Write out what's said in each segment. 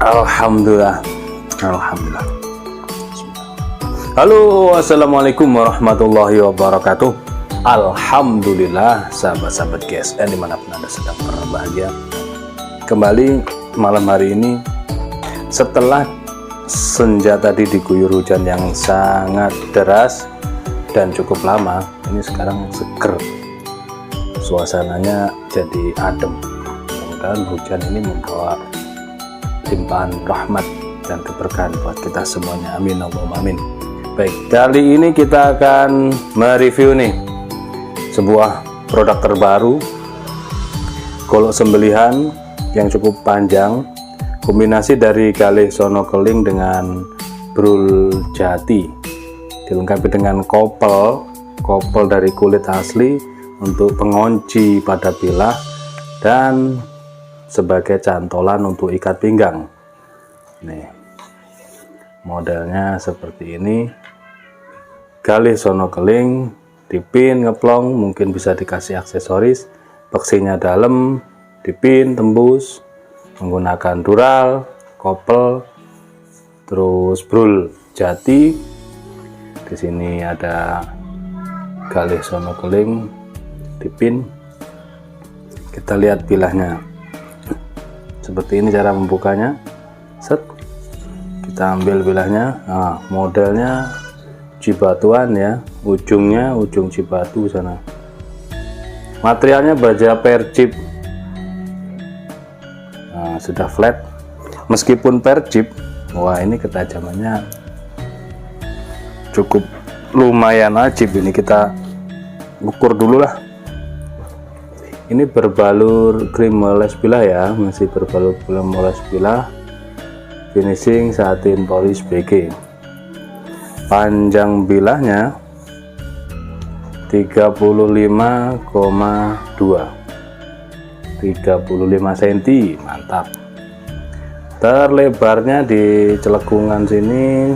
Alhamdulillah. Alhamdulillah. Halo, assalamualaikum warahmatullahi wabarakatuh. Alhamdulillah, sahabat-sahabat GSN dimanapun Anda sedang berbahagia. Kembali malam hari ini, setelah senja tadi diguyur hujan yang sangat deras dan cukup lama, ini sekarang seger, suasananya jadi adem. Mudah-mudahan hujan ini membawa limpahan rahmat dan keberkahan buat kita semuanya, amin Allahumma amin. Baik, kali ini kita akan mereview nih sebuah produk terbaru, golok sembelihan yang cukup panjang, kombinasi dari galih sono keling dengan brul jati, dilengkapi dengan kopel dari kulit asli untuk pengunci pada bilah dan sebagai cantolan untuk ikat pinggang. Nih, modelnya seperti ini, galih sono keling, dipin, ngeplong, mungkin bisa dikasih aksesoris, peksinya dalam, dipin, tembus, menggunakan dural, kopel, terus brul jati. Di sini ada galih sono keling, dipin. Kita lihat bilahnya. Seperti ini cara membukanya. Set, kita ambil bilahnya. Nah, modelnya cibatuan ya, ujungnya ujung cibatu sana. Materialnya baja percip. Nah, sudah flat. Meskipun percip, wah ini ketajamannya cukup lumayan ajib. Ini kita ukur dulu lah. Ini berbalur krim moles bilah ya, masih berbalur krim moles bilah, finishing satin polish BG. Panjang bilahnya 35,2, 35 cm, mantap. Terlebarnya di celekungan sini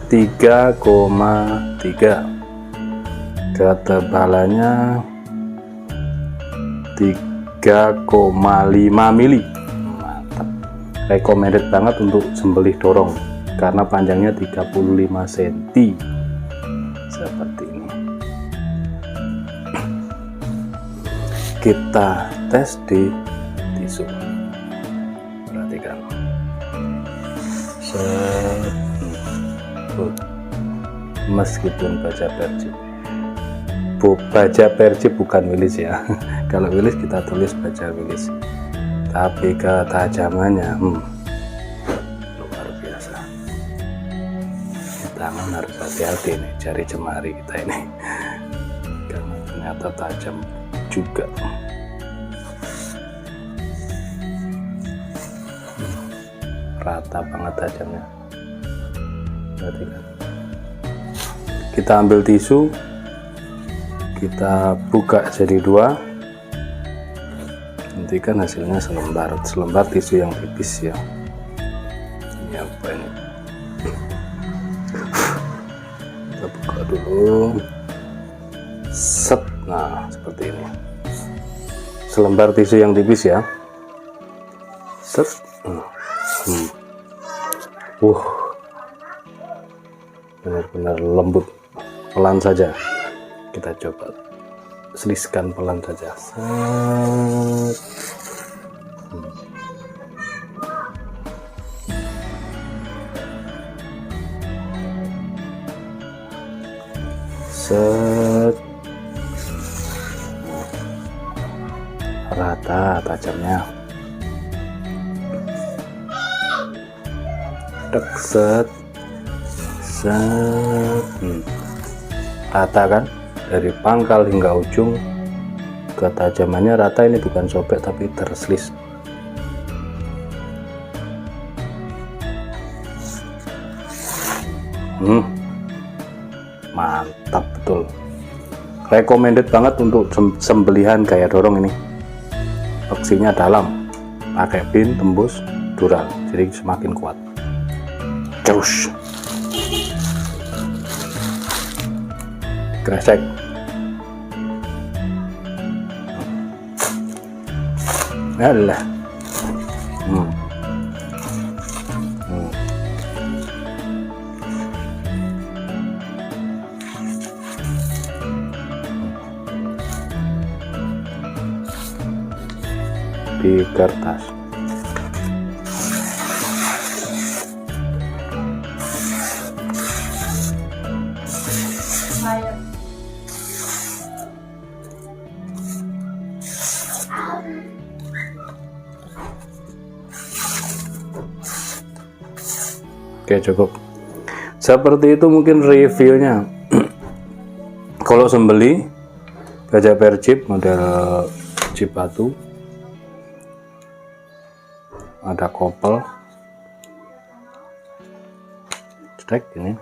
3,3, ketebalannya 3,5 mili, mantap. Recommended banget untuk sembelih dorong karena panjangnya 35 cm seperti ini. Kita tes di tisu, perhatikan. Meskipun baja percip bukan wilis ya. Kalau wilis kita tulis baja wilis, tapi ketajamannya luar biasa. Di tangan harus hati-hati nih, jari jemari kita ini karena ternyata tajam juga. Rata banget tajamnya, perhatikan. Kita ambil tisu, kita buka jadi 2, nanti kan hasilnya selembar tisu yang tipis ya. Ini apa ini? Kita buka dulu, set. Nah seperti ini, selembar tisu yang tipis ya, set. Benar-benar lembut. Pelan saja, kita coba seliskan pelan saja. Set. Rata tajamnya. Dek, set. Rata kan, dari pangkal hingga ujung ketajamannya rata. Ini bukan sobek tapi terselis. Mantap betul. Recommended banget untuk sembelihan gaya dorong ini. Opsinya dalam, pakai pin tembus dural, jadi semakin kuat. Terus kresek. Alah. Di kertas. Oke, cukup. Seperti itu mungkin reviewnya. Kalau sembeli baja percip model chip batu, ada kopel, stek ini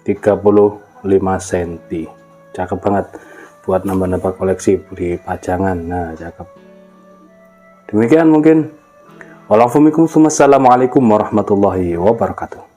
35 cm, cakep banget buat nambah-nambah koleksi di pajangan. Nah, cakep. Demikian mungkin. Wassalamualaikum warahmatullahi wabarakatuh.